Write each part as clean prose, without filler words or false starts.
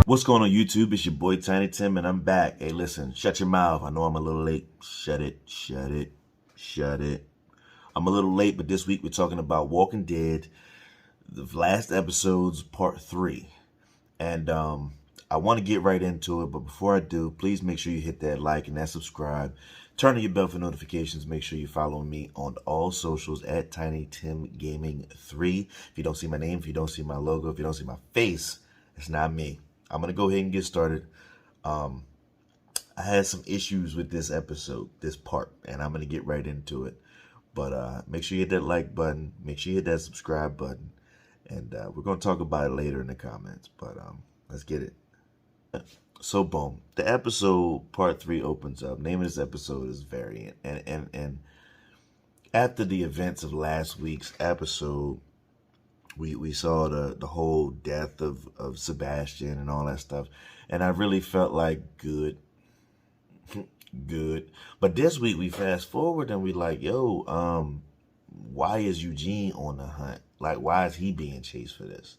What's going on YouTube? It's your boy Tiny Tim and I'm back. Hey, listen, shut your mouth. I know I'm a little late. Shut it, shut it, shut it. I'm a little late, but this week we're talking about Walking Dead, the last episode's part 3. And I want to get right into it, but before I do, please make sure you hit that like and that subscribe. Turn on your bell for notifications. Make sure you follow me on all socials at Tiny Tim Gaming 3. If you don't see my name, if you don't see my logo, if you don't see my face, it's not me. I'm going to go ahead and get started. I had some issues with this episode, this part, and I'm going to get right into it. But make sure you hit that like button. Make sure you hit that subscribe button. And we're going to talk about it later in the comments. But let's get it. So, boom. The episode, part 3, opens up. Name of this episode is Variant. And after the events of last week's episode, we saw the whole death of Sebastian and all that stuff. And I really felt like good. But this week we fast forward and we like, yo, why is Eugene on the hunt? Like, why is he being chased for this?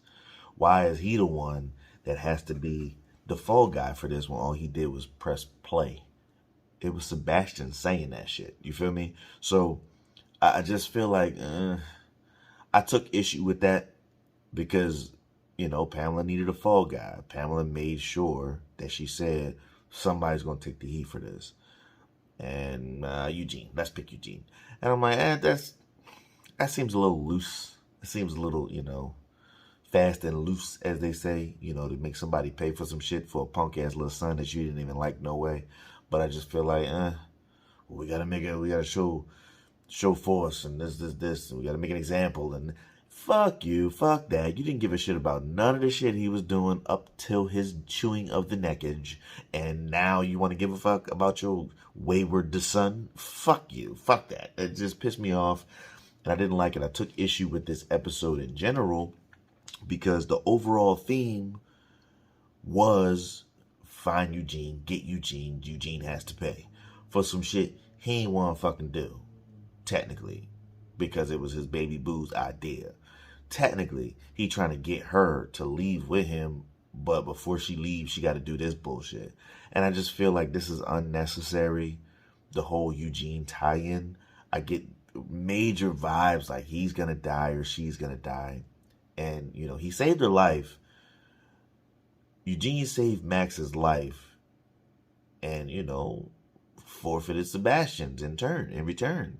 Why is he the one that has to be the fall guy for this when all he did was press play? It was Sebastian saying that shit. You feel me? So I just feel like I took issue with that because, you know, Pamela needed a fall guy. Pamela made sure that she said somebody's going to take the heat for this. And Eugene, let's pick Eugene. And I'm like, that seems a little loose. It seems a little, you know, fast and loose, as they say, you know, to make somebody pay for some shit for a punk ass little son that you didn't even like, no way. But I just feel like, we gotta show force and this, and we gotta make an example. And fuck you, fuck that. You didn't give a shit about none of the shit he was doing up till his chewing of the neckage. And now you want to give a fuck about your wayward son? Fuck you, fuck that. It just pissed me off. And I didn't like it. I took issue with this episode in general because the overall theme was find Eugene, get Eugene. Eugene has to pay for some shit he ain't want to fucking do, technically, because it was his baby boo's idea. Technically, he trying to get her to leave with him, but before she leaves, she got to do this bullshit. And I just feel like this is unnecessary, the whole Eugene tie-in. I get major vibes like he's going to die or she's going to die. And, you know, he saved her life. Eugene saved Max's life and, you know, forfeited Sebastian's in return.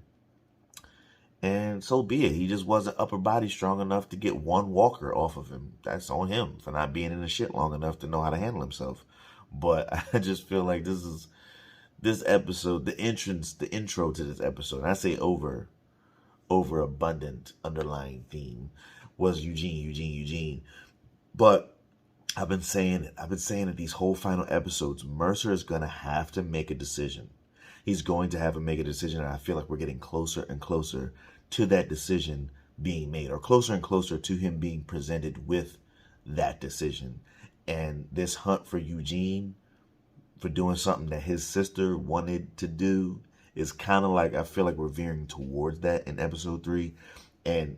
And so be it. He just wasn't upper body strong enough to get one walker off of him. That's on him for not being in the shit long enough to know how to handle himself. But I just feel like this episode, the intro to this episode, and I say overabundant underlying theme was Eugene. But I've been saying it these whole final episodes. Mercer is going to have to make a decision. He's going to have to make a decision, and I feel like we're getting closer and closer to that decision being made, or closer and closer to him being presented with that decision. And this hunt for Eugene, for doing something that his sister wanted to do, is kind of like, I feel like we're veering towards that in episode 3. And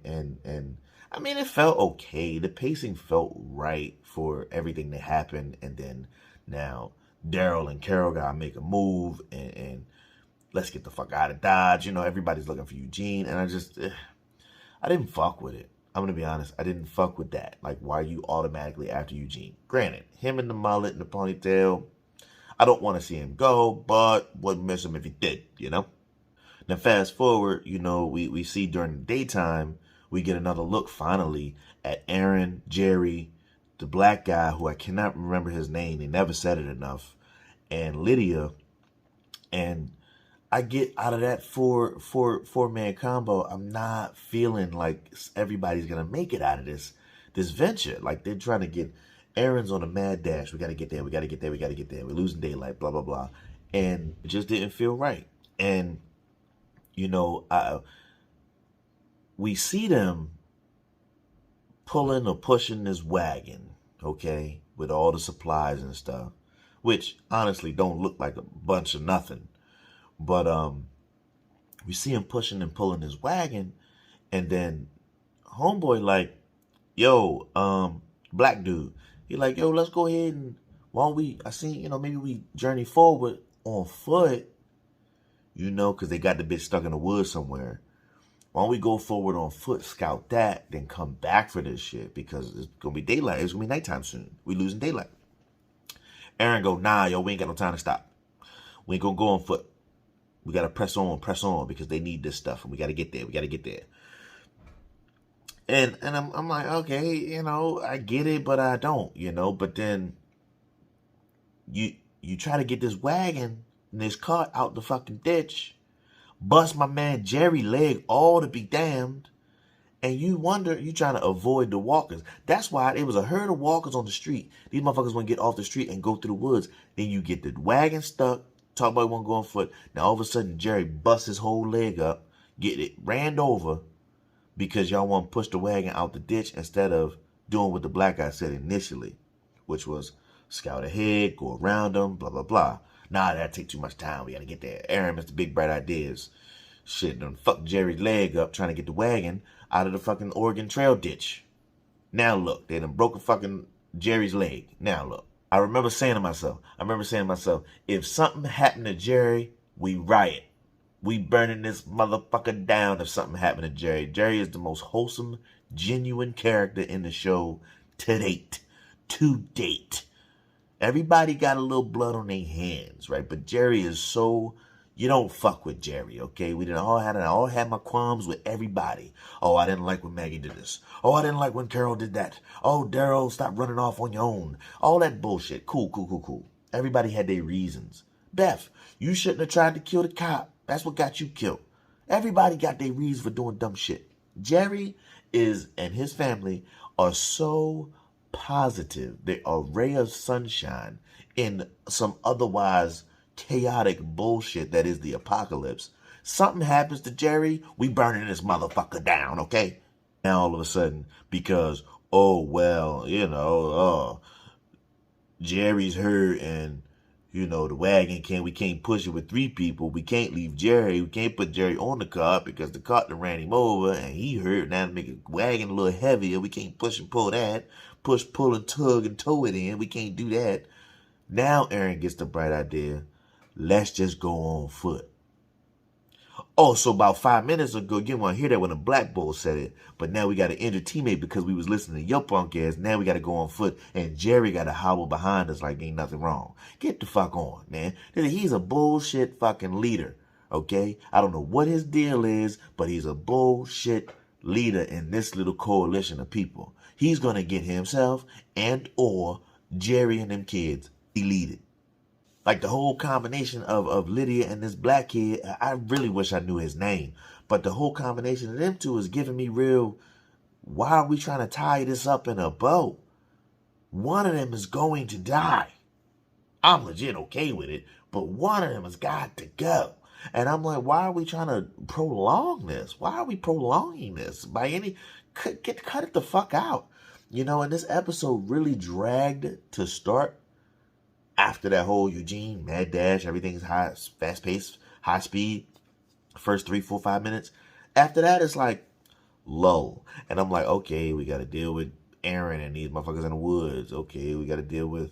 I mean, it felt okay. The pacing felt right for everything that happened. And then now Daryl and Carol gotta make a move and let's get the fuck out of Dodge. You know, everybody's looking for Eugene. And I didn't fuck with it. I'm going to be honest. I didn't fuck with that. Like, why are you automatically after Eugene? Granted, him in the mullet and the ponytail, I don't want to see him go, but wouldn't miss him if he did, you know? Now, fast forward, you know, we see during the daytime, we get another look finally at Aaron, Jerry, the black guy who I cannot remember his name. They never said it enough. And Lydia. And I get out of that four-man combo, I'm not feeling like everybody's going to make it out of this venture. Like, they're trying to get Aaron's on a mad dash. We got to get there. We got to get there. We're losing daylight, blah, blah, blah. And it just didn't feel right. And, you know, we see them pulling or pushing this wagon, okay, with all the supplies and stuff, which honestly don't look like a bunch of nothing. But we see him pushing and pulling his wagon, and then homeboy like, yo, black dude, he like, yo, let's go ahead and why don't we, I seen, maybe we journey forward on foot, because they got the bitch stuck in the woods somewhere. Why don't we go forward on foot, scout that, then come back for this shit? Because it's going to be daylight. It's going to be nighttime soon. We losing daylight. Eren go, nah, yo, we ain't got no time to stop. We ain't going to go on foot. We got to press on, because they need this stuff, and we got to get there. And I'm like, okay, I get it, but I don't, But then you try to get this wagon and this cart out the fucking ditch, bust my man Jerry leg all to be damned, and you wonder, you trying to avoid the walkers. That's why it was a herd of walkers on the street. These motherfuckers want to get off the street and go through the woods. Then you get the wagon stuck, talk about one going foot. Now all of a sudden Jerry busts his whole leg up, get it ran over, because y'all want to push the wagon out the ditch instead of doing what the black guy said initially, which was scout ahead, go around them, blah, blah, blah. Nah, that'd take too much time. We got to get there. Eren, Mr. Big Bright Ideas. Shit, done fucked Jerry's leg up trying to get the wagon out of the fucking Oregon Trail ditch. Now look, they done broke fucking Jerry's leg. Now look. I remember saying to myself, if something happened to Jerry, we riot. We burning this motherfucker down if something happened to Jerry. Jerry is the most wholesome, genuine character in the show to date. Everybody got a little blood on their hands, right? But Jerry is so, you don't fuck with Jerry, okay? I all had my qualms with everybody. Oh, I didn't like when Maggie did this. Oh, I didn't like when Carol did that. Oh, Daryl, stop running off on your own. All that bullshit. Cool. Everybody had their reasons. Beth, you shouldn't have tried to kill the cop. That's what got you killed. Everybody got their reasons for doing dumb shit. Jerry and his family are so positive. They're a ray of sunshine in some otherwise chaotic bullshit that is the apocalypse. Something happens to Jerry, we burning this motherfucker down, okay? Now all of a sudden, because, Jerry's hurt and the wagon we can't push it with 3 people. We can't leave Jerry. We can't put Jerry on the cart because the cart done ran him over and he hurt. Now to make the wagon a little heavier, we can't push and pull that. Push, pull, and tug and tow it in. We can't do that. Now Eren gets the bright idea. Let's just go on foot. Oh, so about 5 minutes ago, you didn't want to hear that when the Black Bull said it. But now we got to end a teammate because we was listening to your punk ass. Now we got to go on foot. And Jerry got to hobble behind us like ain't nothing wrong. Get the fuck on, man. He's a bullshit fucking leader, okay? I don't know what his deal is, but he's a bullshit leader in this little coalition of people. He's going to get himself and or Jerry and them kids deleted. Like the whole combination of Lydia and this black kid, I really wish I knew his name. But the whole combination of them two is giving me real, why are we trying to tie this up in a bow? One of them is going to die. I'm legit okay with it, but one of them has got to go. And I'm like, why are we trying to prolong this? Why are we prolonging this? Cut it the fuck out. And this episode really dragged to start. After that whole Eugene, mad dash, everything's high, fast paced, high speed, first 3, 4, 5 minutes. After that, it's like lull. And I'm like, okay, we got to deal with Eren and these motherfuckers in the woods. Okay, we got to deal with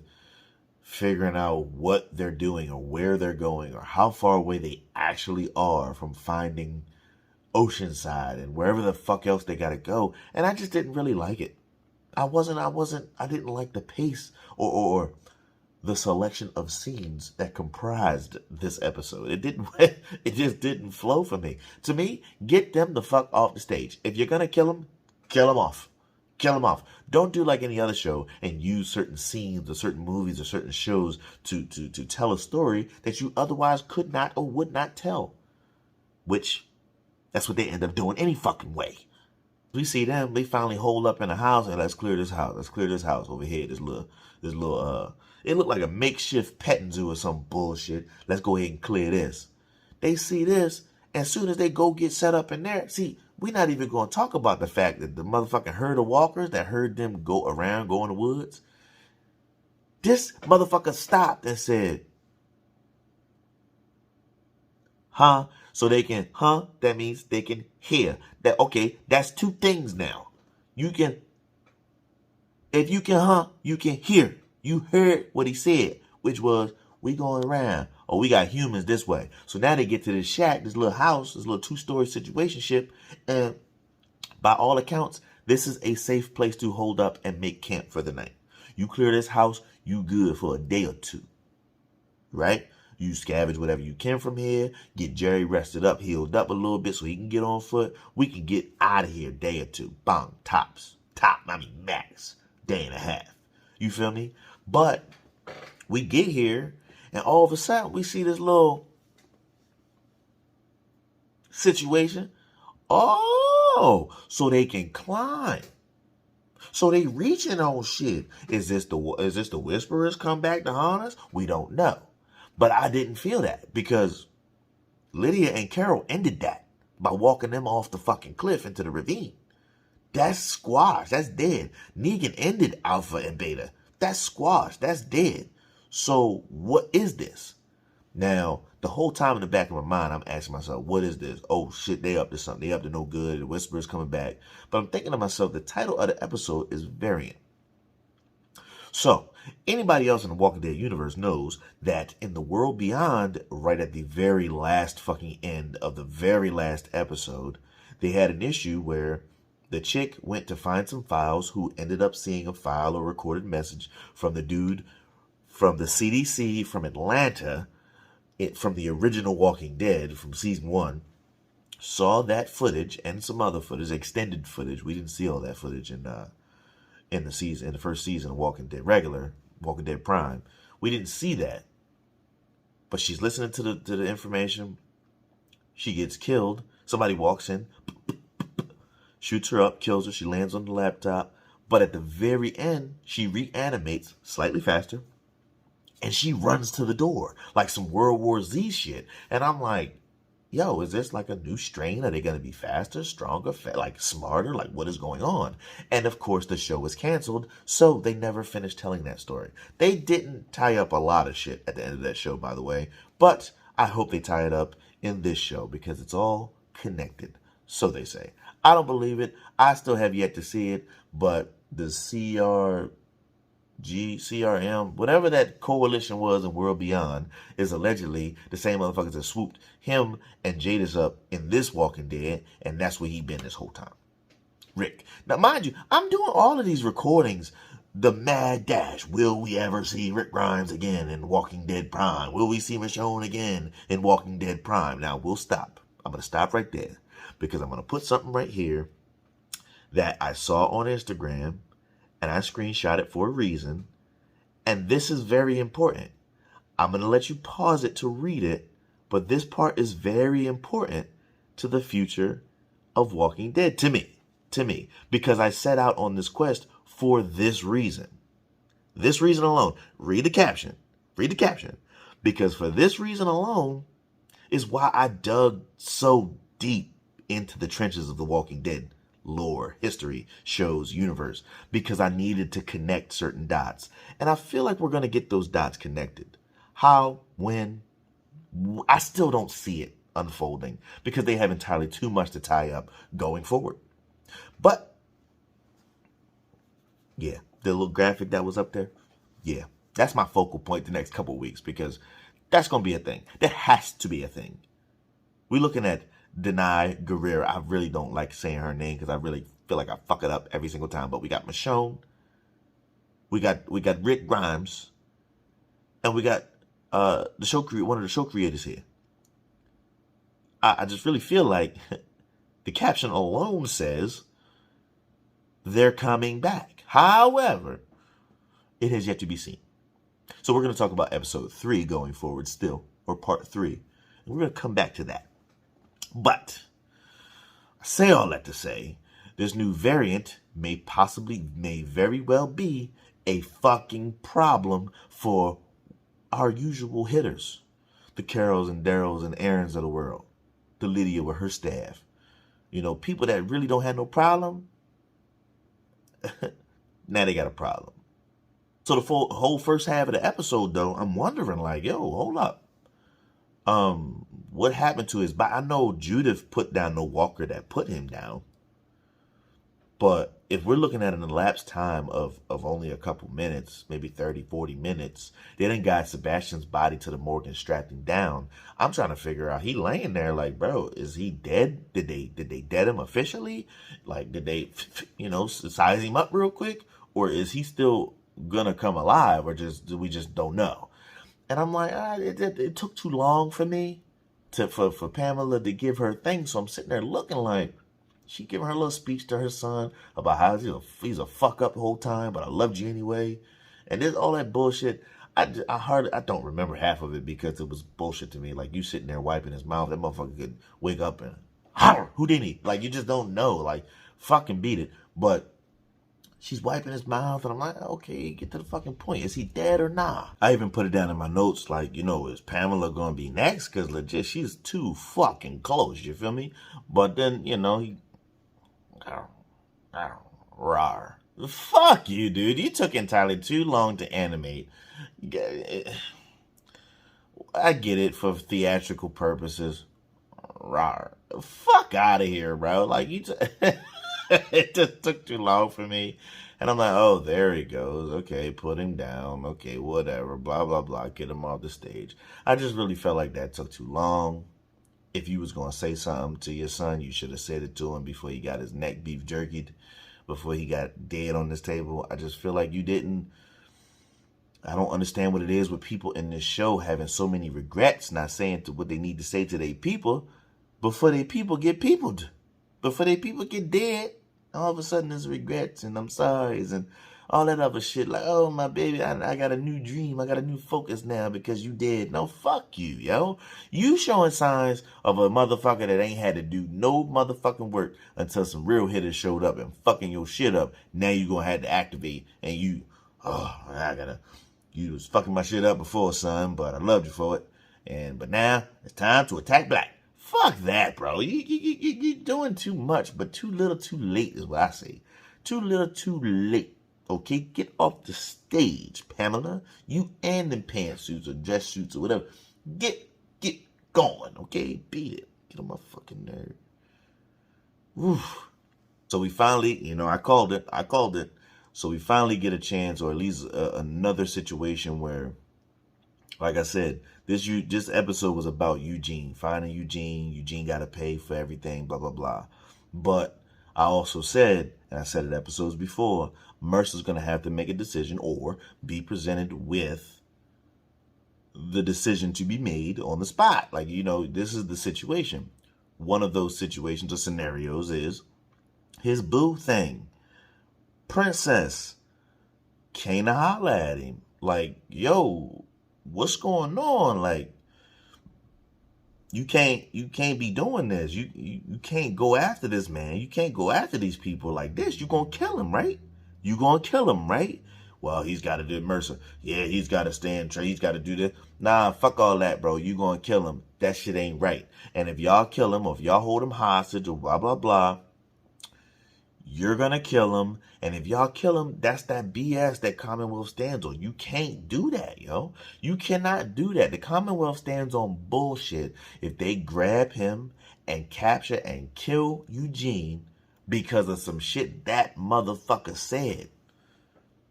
figuring out what they're doing or where they're going or how far away they actually are from finding Oceanside and wherever the fuck else they got to go. And I just didn't really like it. I didn't like the pace or the selection of scenes that comprised this episode. It just didn't flow for me. To me, get them the fuck off the stage. If you're going to kill them off. Kill them off. Don't do like any other show and use certain scenes or certain movies or certain shows to tell a story that you otherwise could not or would not tell. Which, that's what they end up doing any fucking way. We see them, they finally hold up in a house and let's clear this house. Let's clear this house over here. This little it looked like a makeshift petting zoo or some bullshit. Let's go ahead and clear this. They see this, and as soon as they go get set up in there, see, we're not even going to talk about the fact that the motherfucking herd of walkers that heard them go in the woods, this motherfucker stopped and said, huh? So they can, that means they can hear. That, okay, that's 2 things now. If you can, you can hear. You heard what he said, which was, we going around, or we got humans this way. So now they get to this shack, this little house, this little 2-story situationship, and by all accounts, this is a safe place to hold up and make camp for the night. You clear this house, you good for a day or two, right? You scavenge whatever you can from here, get Jerry rested up, healed up a little bit so he can get on foot. We can get out of here a day or two. Bang, tops. Max. Day and a half. You feel me? But we get here, and all of a sudden, we see this little situation. Oh, so they can climb. So they reaching on shit. Is this the Whisperers come back to haunt us? We don't know. But I didn't feel that because Lydia and Carol ended that by walking them off the fucking cliff into the ravine. That's squashed. That's dead. Negan ended Alpha and Beta. That's squashed. That's dead. So what is this? Now, the whole time in the back of my mind, I'm asking myself, what is this? Oh shit, they up to something. They up to no good. The Whisperer's coming back. But I'm thinking to myself, the title of the episode is Variant. So, anybody else in the Walking Dead universe knows that in the world beyond, right at the very last fucking end of the very last episode, they had an issue where the chick went to find some files who ended up seeing a file or recorded message from the dude from the CDC from Atlanta, from the original Walking Dead from season 1, saw that footage and some other footage, extended footage. We didn't see all that footage in the first season of Walking Dead Walking Dead Prime. We didn't see that. But she's listening to the information. She gets killed. Somebody walks in, shoots her up, kills her. She lands on the laptop. But at the very end, she reanimates slightly faster. And she runs to the door like some World War Z shit. And I'm like, yo, is this like a new strain? Are they going to be faster, stronger, like smarter? Like, what is going on? And of course, the show was canceled, so they never finished telling that story. They didn't tie up a lot of shit at the end of that show, by the way. But I hope they tie it up in this show because it's all connected. So they say. I don't believe it. I still have yet to see it. But the CRM, whatever that coalition was in World Beyond, is allegedly the same motherfuckers that swooped him and Jadis up in this Walking Dead, and that's where he been this whole time. Rick. Now, mind you, I'm doing all of these recordings, the mad dash. Will we ever see Rick Grimes again in Walking Dead Prime? Will we see Michonne again in Walking Dead Prime? Now, we'll stop. I'm going to stop right there because I'm going to put something right here that I saw on Instagram, and I screenshot it for a reason. And this is very important. I'm going to let you pause it to read it, but this part is very important to the future of Walking Dead, to me, because I set out on this quest for this reason. This reason alone. Read the caption, because for this reason alone is why I dug so deep into the trenches of the Walking Dead lore, history, shows, universe, because I needed to connect certain dots. And I feel like we're going to get those dots connected. How, when, I still don't see it unfolding because they have entirely too much to tie up going forward. But, yeah, the little graphic that was up there, yeah, that's my focal point the next couple of weeks because that's going to be a thing. That has to be a thing. We're looking at Denai Guerrero. I really don't like saying her name because I really feel like I fuck it up every single time. But we got Michonne, we got Rick Grimes, and we got one of the show creators here. I just really feel like the caption alone says they're coming back. However, it has yet to be seen. So we're going to talk about episode 3 going forward still, or part 3. And we're going to come back to that. But I say all that to say, this new variant may very well be a fucking problem for our usual hitters. The Carols and Daryls and Aarons of the world. The Lydia with her staff. You know, people that really don't have no problem. Now they got a problem. So the whole first half of the episode, though, I'm wondering, like, yo, hold up. What happened to his body? I know Judith put down the walker that put him down. But if we're looking at an elapsed time of only a couple minutes, maybe 30, 40 minutes, they done got Sebastian's body to the morgue and strapped him down. I'm trying to figure out, he laying there like, bro, is he dead? Did they dead him officially? Like, did they, size him up real quick? Or is he still gonna come alive? Or we just don't know? And I'm like, it took too long for me for Pamela to give her thing. So I'm sitting there looking like, she giving her little speech to her son about how he's a fuck up the whole time, but I loved you anyway. And there's all that bullshit. I don't remember half of it because it was bullshit to me. Like, you sitting there wiping his mouth, that motherfucker could wake up and holler, Houdini. Like, you just don't know. Like, fucking beat it. But she's wiping his mouth, and I'm like, okay, get to the fucking point. Is he dead or not? I even put it down in my notes, like, is Pamela going to be next? Because legit, she's too fucking close, you feel me? But then, he... Rawr. Fuck you, dude. You took entirely too long to animate. I get it for theatrical purposes. Rawr. Fuck out of here, bro. Like, it just took too long for me. And I'm like, oh, there he goes. Okay, put him down. Okay, whatever. Blah, blah, blah. Get him off the stage. I just really felt like that took too long. If you was going to say something to your son, you should have said it to him before he got his neck beef jerkied, before he got dead on this table. I just feel like you didn't. I don't understand what it is with people in this show having so many regrets, not saying what they need to say to their people before their people get peopled. Before their people get dead, all of a sudden there's regrets and I'm sorry's and all that other shit. Like, oh, my baby, I got a new dream. I got a new focus now because you did. No, fuck you, yo. You showing signs of a motherfucker that ain't had to do no motherfucking work until some real hitters showed up and fucking your shit up. Now you gonna have to activate and you was fucking my shit up before, son, but I loved you for it. But now it's time to attack black. Fuck that, bro. You doing too much, but too little too late is what I say. Too little too late. Okay, get off the stage, Pamela. You and them pantsuits or dress suits or whatever. Get going, okay? Beat it. Get on my fucking nerve. Oof. So we finally, I called it. So we finally get a chance, or at least another situation where, like I said, this episode was about Eugene, finding Eugene. Eugene got to pay for everything, blah, blah, blah. But I also said, and I said it episodes before, Mercer's going to have to make a decision or be presented with the decision to be made on the spot. Like, this is the situation. One of those situations or scenarios is his boo thing. Princess came to holler at him. Like, yo, what's going on? Like, you can't be doing this. You can't go after this man. You can't go after these people like this. You're going to kill him, right? You gonna kill him, right? Well, he's got to do Mercer. Yeah, he's got to stand. He's got to do this. Nah, fuck all that, bro. You gonna kill him. That shit ain't right. And if y'all kill him or if y'all hold him hostage or blah, blah, blah, you're gonna kill him. And if y'all kill him, that's that BS that Commonwealth stands on. You can't do that, yo. You cannot do that. The Commonwealth stands on bullshit. If they grab him and capture and kill Eugene because of some shit that motherfucker said.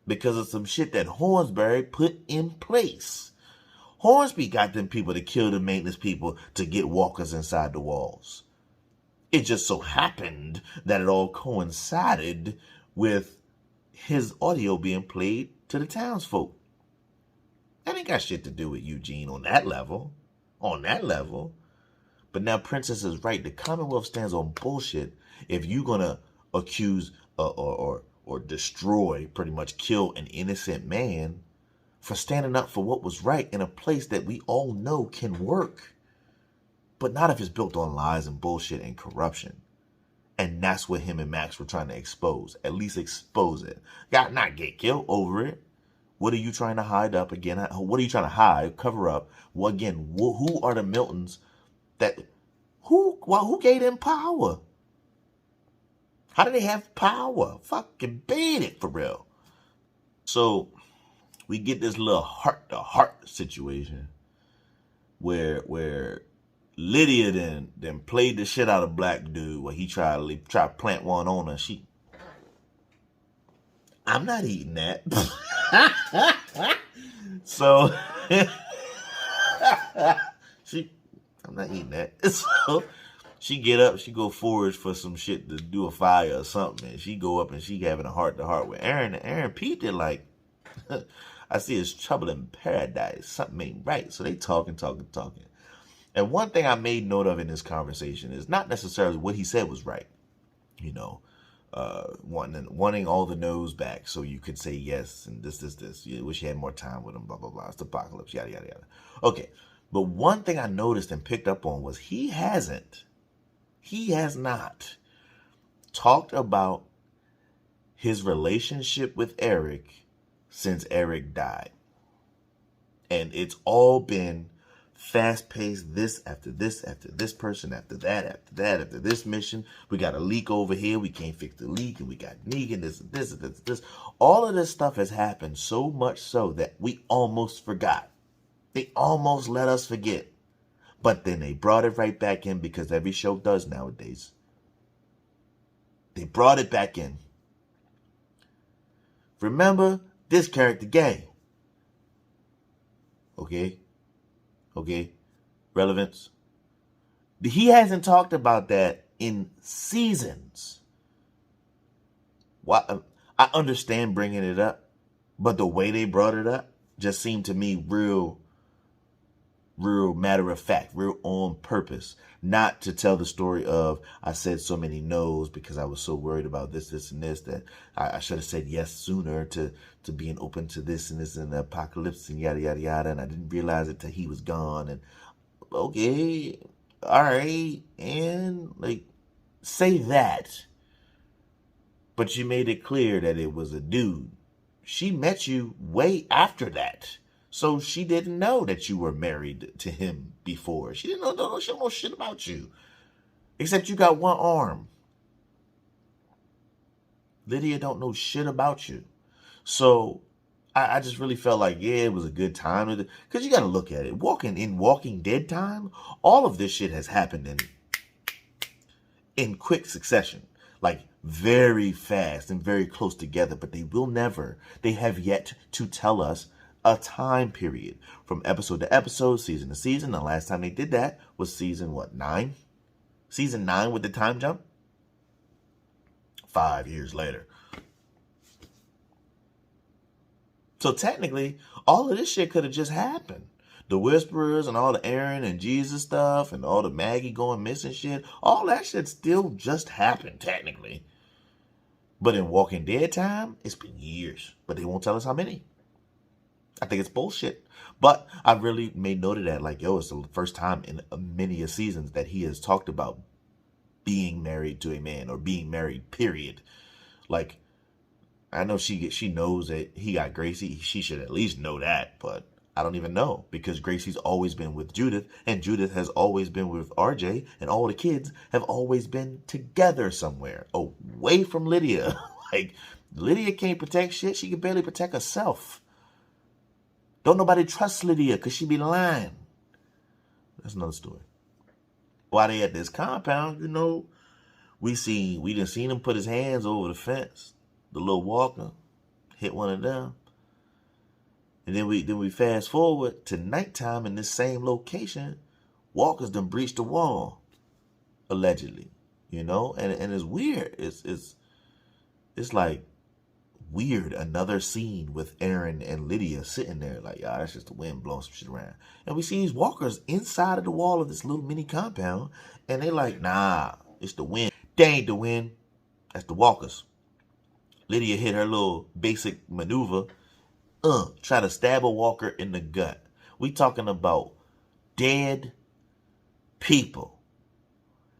Because of some shit that Hornsby put in place. Hornsby got them people to kill the maintenance people to get walkers inside the walls. It just so happened that it all coincided with his audio being played to the townsfolk. That ain't got shit to do with Eugene on that level. On that level. But now Princess is right. The Commonwealth stands on bullshit. If you're going to accuse or destroy, pretty much kill an innocent man for standing up for what was right in a place that we all know can work. But not if it's built on lies and bullshit and corruption. And that's what him and Max were trying to expose. At least expose it. Got not get killed over it. What are you trying to hide up again? What are you trying to hide, cover up? Well, again, who are the Miltons who gave them power? How do they have power? Fucking beat it for real. So we get this little heart-to-heart situation where Lydia then played the shit out of Black Dude where he tried to plant one on her. I'm not eating that. So I'm not eating that. So she get up, she go forage for some shit to do a fire or something, and she go up and she having a heart to heart with Aaron. And Aaron peeped it like, I see it's trouble in paradise. Something ain't right. So they talking. And one thing I made note of in this conversation is not necessarily what he said was right. You know, wanting all the no's back so you could say yes and this. You wish you had more time with him, blah, blah, blah. It's the apocalypse, yada, yada, yada. Okay. But one thing I noticed and picked up on was he has not talked about his relationship with Eric since Eric died. And it's all been fast-paced, this after this person, after that, after this mission. We got a leak over here. We can't fix the leak. And we got Negan, this. All of this stuff has happened so much so that we almost forgot. They almost let us forget. But then they brought it right back in because every show does nowadays. They brought it back in. Remember, this character gay. Okay. Relevance. He hasn't talked about that in seasons. Why? I understand bringing it up, but the way they brought it up just seemed to me real matter of fact, real on purpose, not to tell the story of I said so many no's because I was so worried about this, and this, that I should have said yes sooner to being open to this and this and the apocalypse and yada, yada, yada. And I didn't realize it till he was gone. And okay, all right. And like, say that. But you made it clear that it was a dude. She met you way after that. So she didn't know that you were married to him before. She didn't know, she don't know shit about you. Except you got one arm. Lydia don't know shit about you. So I just really felt like, yeah, it was a good time. Because you got to look at it. Walking Dead time, all of this shit has happened in quick succession. Like very fast and very close together. But they have yet to tell us a time period from episode to episode, season to season. The last time they did that was season 9? Season 9 with the time jump? 5 years later. So technically, all of this shit could have just happened. The Whisperers and all the Aaron and Jesus stuff and all the Maggie going missing shit, all that shit still just happened technically. But in Walking Dead time, it's been years. But they won't tell us how many. I think it's bullshit. But I really made note of that. Like, yo, it's the first time in many seasons that he has talked about being married to a man or being married, period. Like, I know she knows that he got Gracie. She should at least know that. But I don't even know because Gracie's always been with Judith. And Judith has always been with RJ. And all the kids have always been together somewhere. Away from Lydia. Like, Lydia can't protect shit. She can barely protect herself. Don't nobody trust Lydia because she be lying. That's another story. While they at this compound, we done seen him put his hands over the fence. The little walker hit one of them. And then we fast forward to nighttime in this same location. Walker's done breached the wall. Allegedly. And it's weird. It's like weird, another scene with Aaron and Lydia sitting there like, that's just the wind blowing some shit around. And we see these walkers inside of the wall of this little mini compound, and they like, nah, it's the wind. They ain't the wind. That's the walkers. Lydia hit her little basic maneuver, try to stab a walker in the gut. We talking about dead people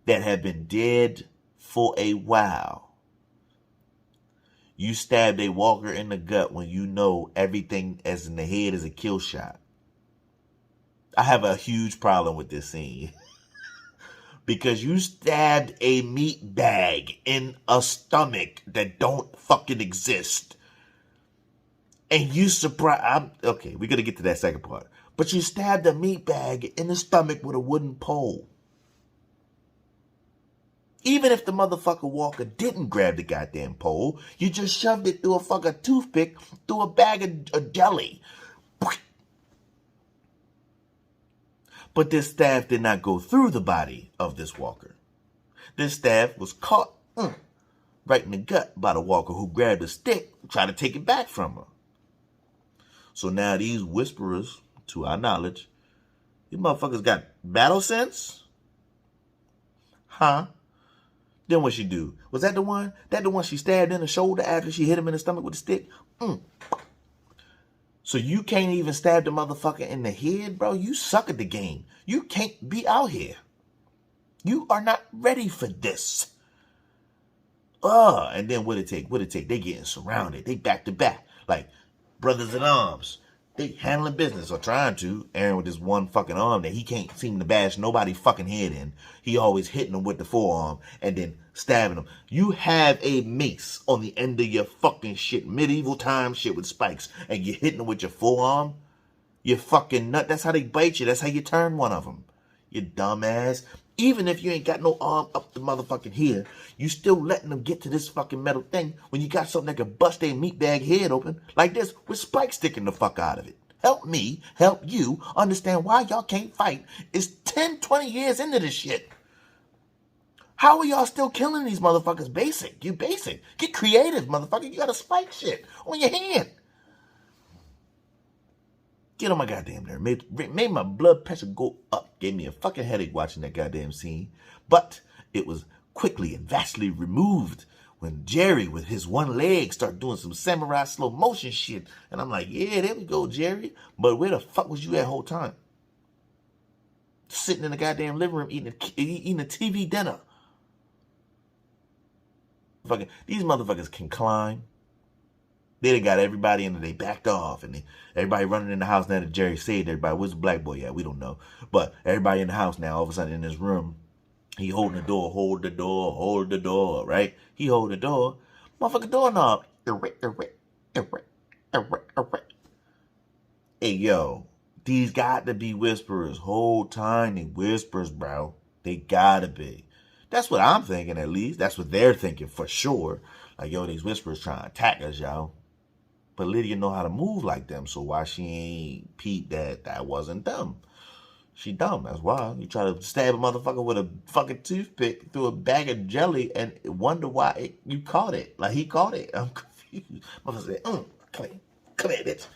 that have been dead for a while. You stabbed a walker in the gut when you know everything as in the head is a kill shot. I have a huge problem with this scene. Because you stabbed a meat bag in a stomach that don't fucking exist. And you surprised. Okay, we're going to get to that second part. But you stabbed a meat bag in the stomach with a wooden pole. Even if the motherfucker walker didn't grab the goddamn pole, you just shoved it through a fucking toothpick, through a bag of jelly. But this staff did not go through the body of this walker. This staff was caught right in the gut by the walker who grabbed a stick and tried to take it back from her. So now these whisperers, to our knowledge, these motherfuckers got battle sense? Huh? Then what she do? Was that the one? That the one she stabbed in the shoulder after she hit him in the stomach with a stick? So you can't even stab the motherfucker in the head, bro? You suck at the game. You can't be out here. You are not ready for this. And then what it take? What it take? They getting surrounded. They back to back. Like brothers in arms. They handling business or trying to. Aaron with this one fucking arm that he can't seem to bash nobody fucking head in. He always hitting them with the forearm and then stabbing them. You have a mace on the end of your fucking shit. Medieval time shit with spikes. And you're hitting them with your forearm. You fucking nut. That's how they bite you. That's how you turn one of them. You dumbass. Even if you ain't got no arm up the motherfucking here, you still letting them get to this fucking metal thing when you got something that can bust their meat bag head open like this with spikes sticking the fuck out of it. Help me, help you understand why y'all can't fight. It's 10, 20 years into this shit. How are y'all still killing these motherfuckers? Basic. You basic. Get creative, motherfucker. You got a spike shit on your hand. Get on my goddamn nerve. Made my blood pressure go up. Gave me a fucking headache watching that goddamn scene. But it was quickly and vastly removed when Jerry with his one leg started doing some samurai slow motion shit. And I'm like, yeah, there we go, Jerry. But where the fuck was you that whole time? Sitting in the goddamn living room eating a TV dinner. Fucking, these motherfuckers can climb. They done got everybody in and they backed off. And everybody running in the house now that Jerry saved everybody. Where's the black boy at? We don't know. But everybody in the house now, all of a sudden in this room, he holding the door, hold the door, right? He holding the door. Motherfucking doorknob. Hey, yo, these got to be whisperers. Whole time they whispers, bro. They gotta be. That's what I'm thinking, at least. That's what they're thinking for sure. Like, yo, these whisperers trying to attack us, y'all. But Lydia know how to move like them, so why she ain't peeped that wasn't them? She dumb, that's why. You try to stab a motherfucker with a fucking toothpick through a bag of jelly and wonder why you caught it. Like, he caught it. I'm confused. Motherfucker said, come here, bitch.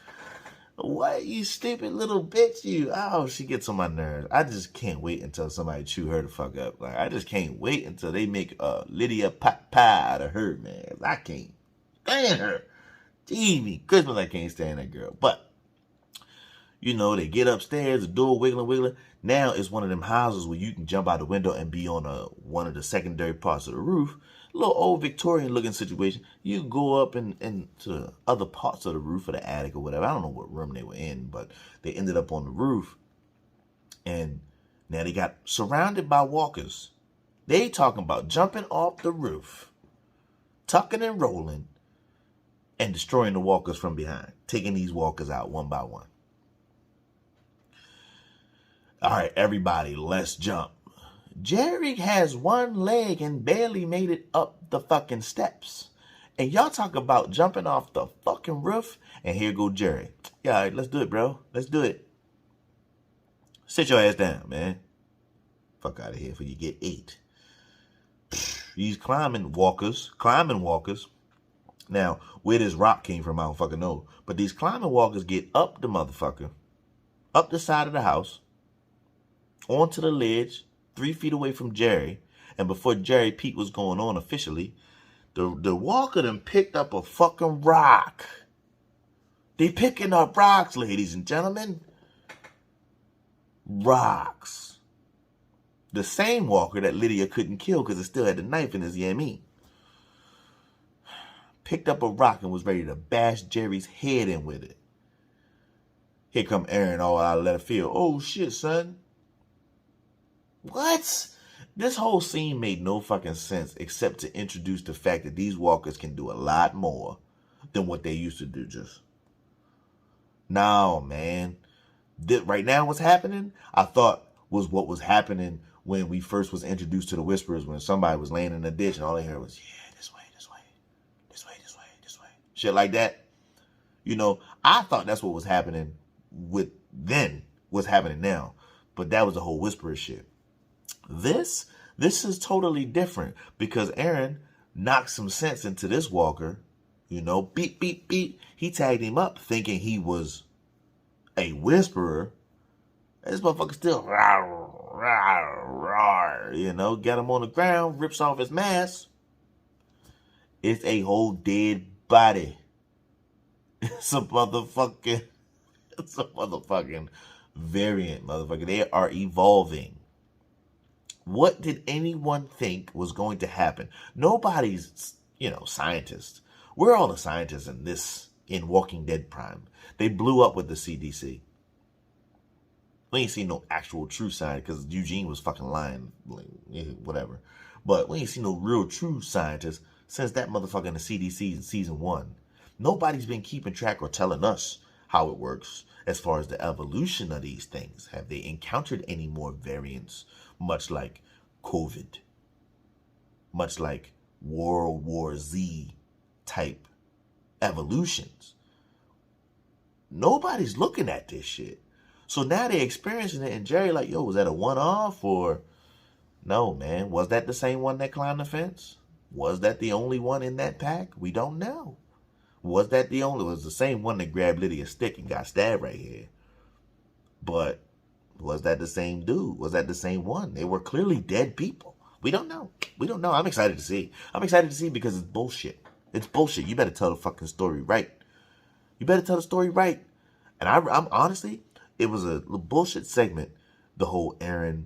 What, you stupid little bitch, you. Oh, she gets on my nerves. I just can't wait until somebody chew her the fuck up. Like, I just can't wait until they make Lydia pot pie out of her, man. I can't stand her. TV, Christmas, I can't stand that girl. But, you know, they get upstairs, the door wiggling. Now it's one of them houses where you can jump out the window and be on one of the secondary parts of the roof. A little old Victorian looking situation. You can go up into other parts of the roof or the attic or whatever. I don't know what room they were in, but they ended up on the roof. And now they got surrounded by walkers. They talking about jumping off the roof, tucking and rolling, and destroying the walkers from behind. Taking these walkers out one by one. All right, everybody, let's jump. Jerry has one leg and barely made it up the fucking steps. And y'all talk about jumping off the fucking roof. And here go Jerry. Yeah, all right, let's do it, bro. Let's do it. Sit your ass down, man. Fuck out of here before you get ate. These climbing walkers. Now, where this rock came from, I don't fucking know. But these climbing walkers get up the motherfucker, up the side of the house, onto the ledge, 3 feet away from Jerry. And before Jerry peeped what's going on officially, the walker done picked up a fucking rock. They picking up rocks, ladies and gentlemen. Rocks. The same walker that Lydia couldn't kill because it still had the knife in his yammy. Picked up a rock and was ready to bash Jerry's head in with it. Here come Aaron all out of left field. Oh shit, son. What? This whole scene made no fucking sense except to introduce the fact that these walkers can do a lot more than what they used to do just. No, man. Right now what's happening, I thought was what was happening when we first was introduced to the Whisperers, when somebody was laying in the ditch and all they heard was, yeah, this way, this way, this way, this way, this way. Shit like that. You know, I thought that's what was happening with then, what's happening now. But that was the whole Whisperer shit. This is totally different because Eren knocked some sense into this walker. You know, beep, beep, beep. He tagged him up thinking he was a Whisperer. This motherfucker still, rawr, rawr, rawr, you know, got him on the ground, rips off his mask. It's a whole dead body. It's a motherfucking variant, motherfucker. They are evolving. What did anyone think was going to happen? Nobody's, scientists. We're all the scientists in Walking Dead Prime. They blew up with the CDC. We ain't seen no actual true scientist because Eugene was fucking lying, whatever. But we ain't seen no real true scientists since that motherfucker in the CDC in season 1. Nobody's been keeping track or telling us how it works as far as the evolution of these things. Have they encountered any more variants, much like COVID, much like World War Z type evolutions? Nobody's looking at this shit. So now they're experiencing it, and Jerry like, yo, was that a one-off or no, man? Was that the same one that climbed the fence? Was that the only one in that pack? We don't know. Was that the only? It was the same one that grabbed Lydia's stick and got stabbed right here. But was that the same dude? Was that the same one? They were clearly dead people. We don't know. We don't know. I'm excited to see. I'm excited to see because it's bullshit. It's bullshit. You better tell the fucking story right. You better tell the story right. And I'm honestly, it was a bullshit segment. The whole Eren,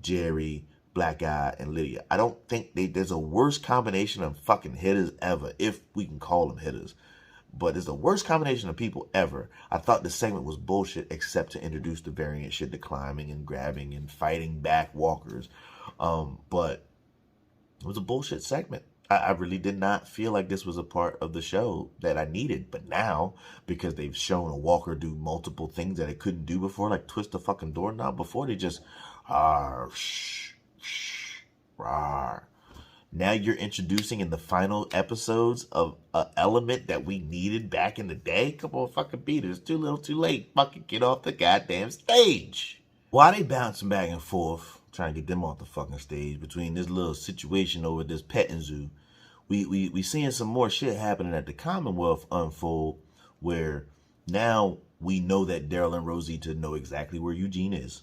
Jerry, Black Eye, and Lydia. I don't think there's a worse combination of fucking hitters ever, if we can call them hitters. But it's the worst combination of people ever. I thought the segment was bullshit except to introduce the variant shit, the climbing and grabbing and fighting back walkers. But it was a bullshit segment. I really did not feel like this was a part of the show that I needed. But now, because they've shown a walker do multiple things that it couldn't do before, like twist the fucking doorknob before, they just, rawr. Now you're introducing in the final episodes of an element that we needed back in the day. Come on, fucking Peter. It's too little too late. Fucking get off the goddamn stage. Why they bouncing back and forth, trying to get them off the fucking stage between this little situation over this petting zoo? We seeing some more shit happening at the Commonwealth unfold, where now we know that Daryl and Rosita know exactly where Eugene is.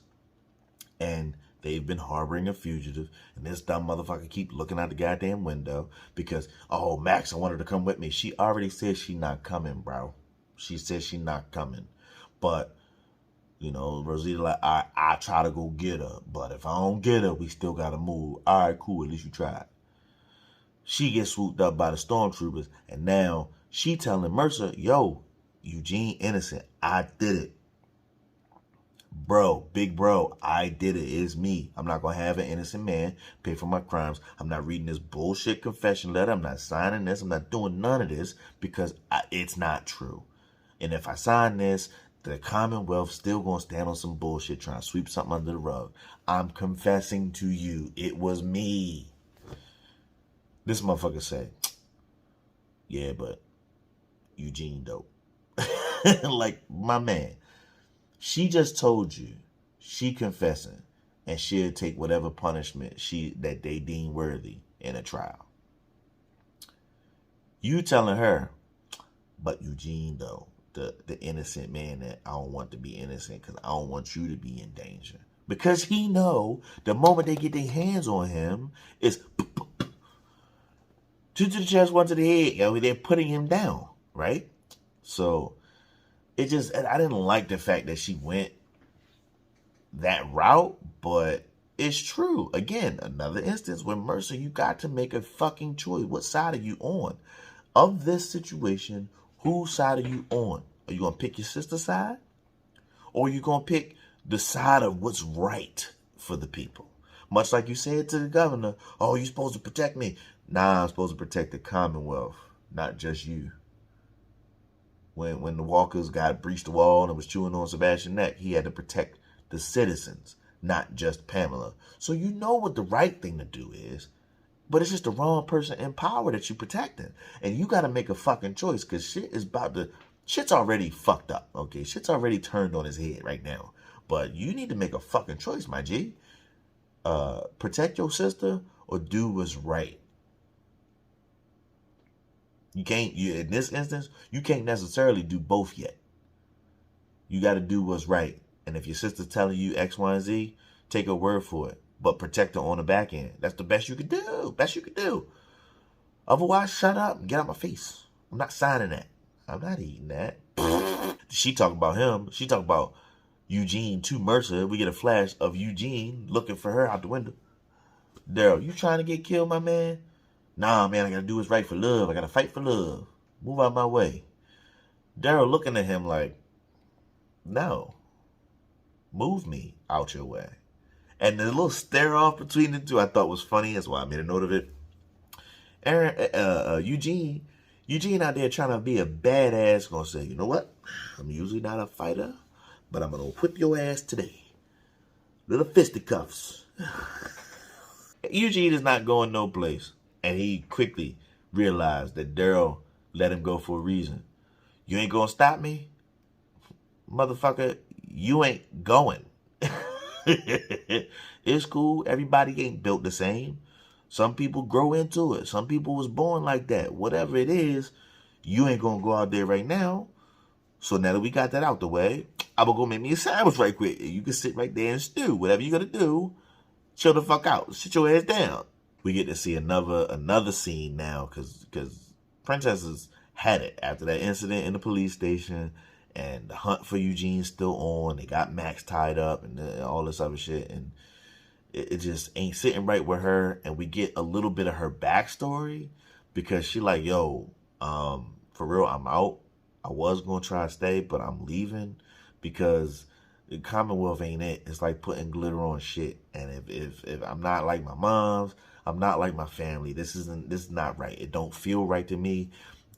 And they've been harboring a fugitive, and this dumb motherfucker keep looking out the goddamn window because, oh, Max, I want her to come with me. She already said she not coming, bro. She said she not coming. But, Rosita like, I try to go get her, but if I don't get her, we still got to move. All right, cool, at least you tried. She gets swooped up by the stormtroopers, and now she telling Mercer, yo, Eugene innocent. I did it. Bro, big bro, I did it. It's me. I'm not going to have an innocent man pay for my crimes. I'm not reading this bullshit confession letter. I'm not signing this. I'm not doing none of this because it's not true. And if I sign this, the Commonwealth still going to stand on some bullshit trying to sweep something under the rug. I'm confessing to you. It was me. This motherfucker said, yeah, but Eugene dope. Like, my man. She just told you she confessing and she'll take whatever punishment that they deem worthy in a trial. You telling her, but Eugene though, the innocent man that I don't want to be innocent because I don't want you to be in danger. Because he know the moment they get their hands on him, it's two to the chest, one to the head. They're putting him down, right? So I didn't like the fact that she went that route, but it's true. Again, another instance where Mercer, you got to make a fucking choice. What side are you on? Of this situation, whose side are you on? Are you going to pick your sister's side? Or are you going to pick the side of what's right for the people? Much like you said to the governor, oh, you're supposed to protect me. Nah, I'm supposed to protect the Commonwealth, not just you. When the walkers got breached the wall and was chewing on Sebastian's neck, he had to protect the citizens, not just Pamela. So you know what the right thing to do is, but it's just the wrong person in power that you protecting. And you got to make a fucking choice because shit's already fucked up, okay? Shit's already turned on his head right now. But you need to make a fucking choice, my G. Protect your sister or do what's right. In this instance, you can't necessarily do both yet. You got to do what's right. And if your sister's telling you X, Y, and Z, take her word for it. But protect her on the back end. That's the best you could do. Best you could do. Otherwise, shut up and get out my face. I'm not signing that. I'm not eating that. She talk about him. She talk about Eugene to Mercer. We get a flash of Eugene looking for her out the window. Daryl, you trying to get killed, my man? Nah, man, I got to do what's right for love. I got to fight for love. Move out my way. Daryl looking at him like, no. Move me out your way. And the little stare off between the two I thought was funny. That's why I made a note of it. Eugene out there trying to be a badass, gonna say, you know what? I'm usually not a fighter, but I'm gonna whip your ass today. Little fisticuffs. Eugene is not going no place. And he quickly realized that Daryl let him go for a reason. You ain't gonna stop me? Motherfucker, you ain't going. It's cool. Everybody ain't built the same. Some people grow into it. Some people was born like that. Whatever it is, you ain't gonna go out there right now. So now that we got that out the way, I'm gonna go make me a sandwich right quick. You can sit right there and stew. Whatever you gotta do, chill the fuck out. Sit your ass down. We get to see another scene now because Princesses had it after that incident in the police station, and the hunt for Eugene's still on. They got Max tied up and all this other shit, and it just ain't sitting right with her. And we get a little bit of her backstory because she like, yo, for real, I'm out. I was gonna try to stay, but I'm leaving because the Commonwealth ain't it. It's like putting glitter on shit. And if I'm not like my mom's, I'm not like my family. This is not right. It don't feel right to me.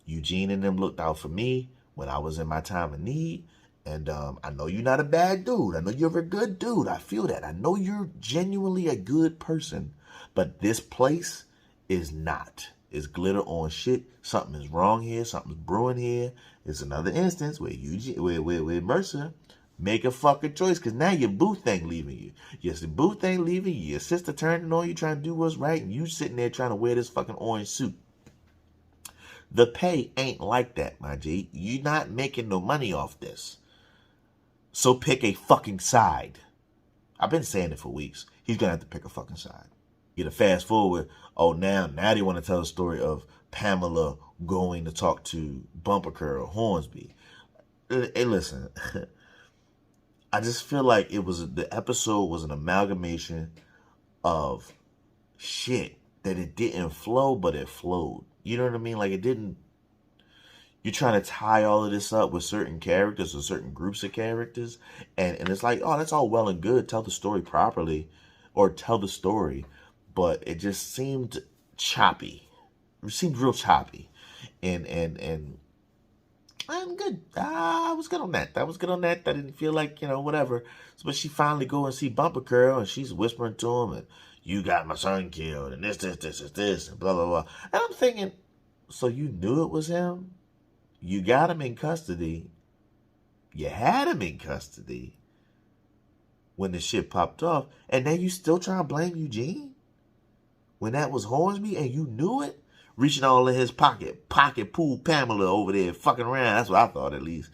Eugene and them looked out for me when I was in my time of need. And I know you're not a bad dude. I know you're a good dude. I feel that. I know you're genuinely a good person. But this place is not. It's glitter on shit. Something is wrong here. Something's brewing here. It's another instance where Mercer make a fucking choice, because now your booth ain't leaving you. Yes, the booth ain't leaving you. Your sister turning on you, trying to do what's right, and you sitting there trying to wear this fucking orange suit. The pay ain't like that, my G. You're not making no money off this. So pick a fucking side. I've been saying it for weeks. He's going to have to pick a fucking side. Get a fast forward. Oh, now they want to tell the story of Pamela going to talk to Bumper Curl Hornsby. Hey, listen. I just feel like the episode was an amalgamation of shit that it didn't flow, but it flowed. You know what I mean? Like, it didn't. You're trying to tie all of this up with certain characters or certain groups of characters. And it's like, oh, that's all well and good. Tell the story properly or tell the story. But it just seemed choppy. It seemed real choppy. And I'm good. I was good on that. I didn't feel like, whatever. But she finally go and see Bumper Curl, and she's whispering to him, and you got my son killed, and this, and blah, blah, blah. And I'm thinking, so you knew it was him? You got him in custody. You had him in custody when the shit popped off, and then you still trying to blame Eugene? When that was Hornsby and you knew it? Reaching all in his pocket pool Pamela over there fucking around. That's what I thought, at least.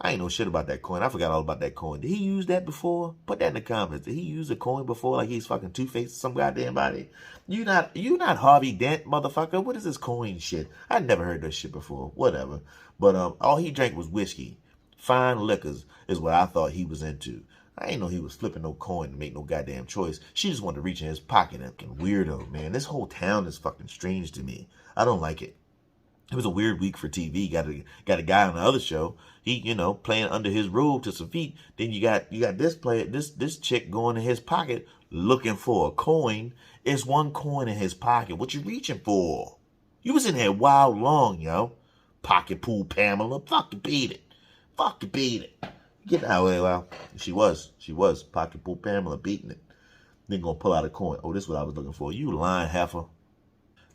I ain't know shit about that coin. I forgot all about that coin. Did he use that before? Put that in the comments. Did he use a coin before, like he's fucking Two-Face or some goddamn body? You not Harvey Dent, motherfucker. What is this coin shit? I never heard that shit before. Whatever. But all he drank was whiskey. Fine liquors is what I thought he was into. I ain't know he was flipping no coin to make no goddamn choice. She just wanted to reach in his pocket. Fucking weirdo, man. This whole town is fucking strange to me. I don't like it. It was a weird week for TV. Got a guy on the other show. He, playing under his robe to some feet. Then you got this chick going in his pocket looking for a coin. It's one coin in his pocket. What you reaching for? You was in there wild long, yo. Pocket pool Pamela. Fuck you, beat it. Get out. Well, she was. Pocket pull Pamela beating it. Then gonna pull out a coin. Oh, this is what I was looking for. You lying heifer.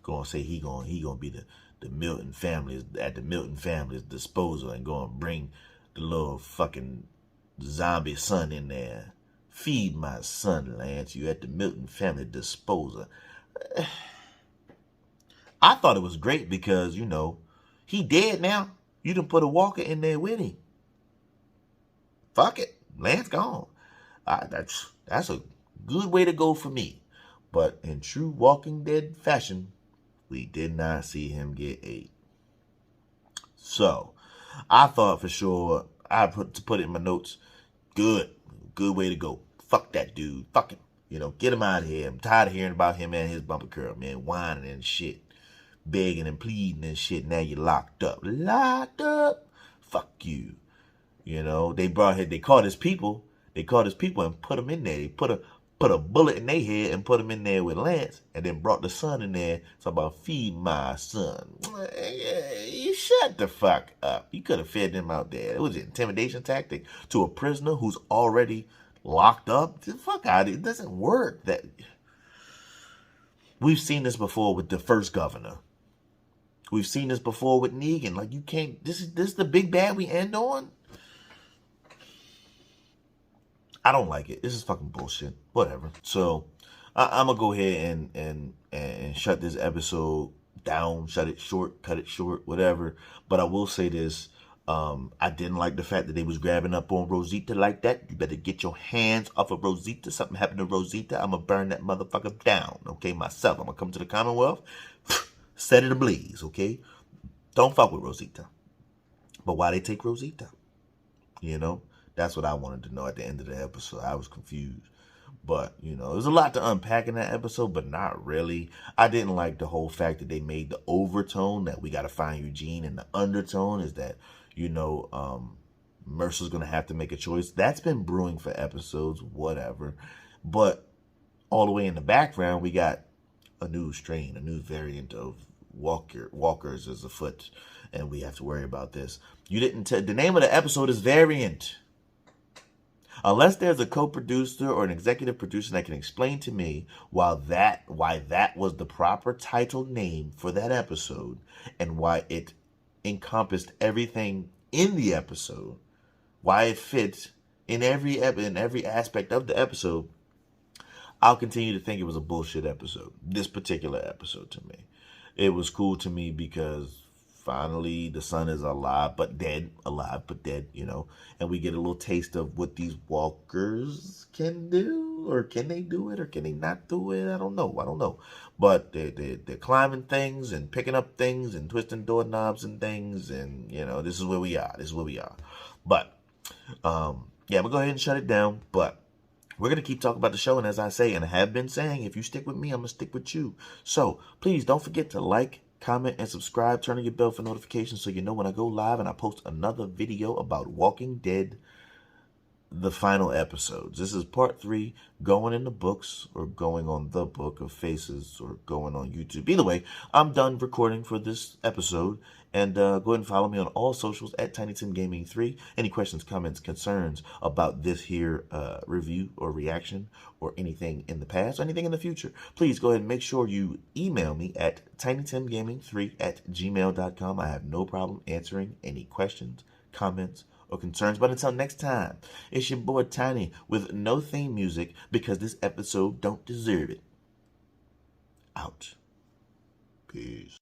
Gonna say he gonna be the Milton family at the Milton family's disposal and gonna bring the little fucking zombie son in there. Feed my son, Lance. You at the Milton family disposal. I thought it was great because, you know, he dead now. You done put a walker in there with him. Fuck it. Lance gone. That's a good way to go for me. But in true Walking Dead fashion, we did not see him get ate. So, I thought for sure, I put it in my notes, good way to go. Fuck that dude. Fuck him. You know, get him out of here. I'm tired of hearing about him and his bumper curl, man, whining and shit, begging and pleading and shit. Now you're locked up. Locked up? Fuck you. You know, they caught his people. They caught his people and put them in there. They put a bullet in their head and put him in there with Lance, and then brought the son in there. It's about feed my son. You shut the fuck up. You could have fed him out there. It was an intimidation tactic to a prisoner who's already locked up. The fuck out. It doesn't work. That we've seen this before with the first governor. We've seen this before with Negan. Like, you can't. This is the big bad we end on. I don't like it. This is fucking bullshit. Whatever. So I'm gonna go ahead and shut this episode down, shut it short, cut it short, whatever. But I will say this. I didn't like the fact that they was grabbing up on Rosita like that. You better get your hands off of Rosita. Something happened to Rosita, I'm gonna burn that motherfucker down. Okay, myself. I'm gonna come to the Commonwealth, set it ablaze, okay? Don't fuck with Rosita. But why they take Rosita? You know? That's what I wanted to know at the end of the episode. I was confused. But, you know, there's a lot to unpack in that episode, but not really. I didn't like the whole fact that they made the overtone that we got to find Eugene, and the undertone is that, you know, Mercer's going to have to make a choice. That's been brewing for episodes, whatever. But all the way in the background, we got a new strain, a new variant of walkers is afoot, and we have to worry about this. You didn't the name of the episode is Variant. Unless there's a co-producer or an executive producer that can explain to me why that was the proper title name for that episode and why it encompassed everything in the episode, why it fits in every aspect of the episode, I'll continue to think it was a bullshit episode. This particular episode to me. It was cool to me because finally the son is alive but dead, you know, and we get a little taste of what these walkers can do, or can they do it, or can they not do it? I don't know. But they're climbing things and picking up things and twisting doorknobs and things, and you know, this is where we are. But yeah, we'll go ahead and shut it down. But we're going to keep talking about the show, and as I say, and I have been saying, if you stick with me, I'm going to stick with you. So please don't forget to like, comment, and subscribe. Turn on your bell for notifications so you know when I go live and I post another video about Walking Dead, the final episodes. This is part 3, going in the books, or going on the Book of Faces, or going on YouTube. Either way, I'm done recording for this episode. And go ahead and follow me on all socials at TinyTimGaming3. Any questions, comments, concerns about this here review or reaction, or anything in the past, or anything in the future, please go ahead and make sure you email me at tinytimgaming3@gmail.com. I have no problem answering any questions, comments, or concerns. But until next time, it's your boy Tiny with no theme music because this episode don't deserve it. Out. Peace.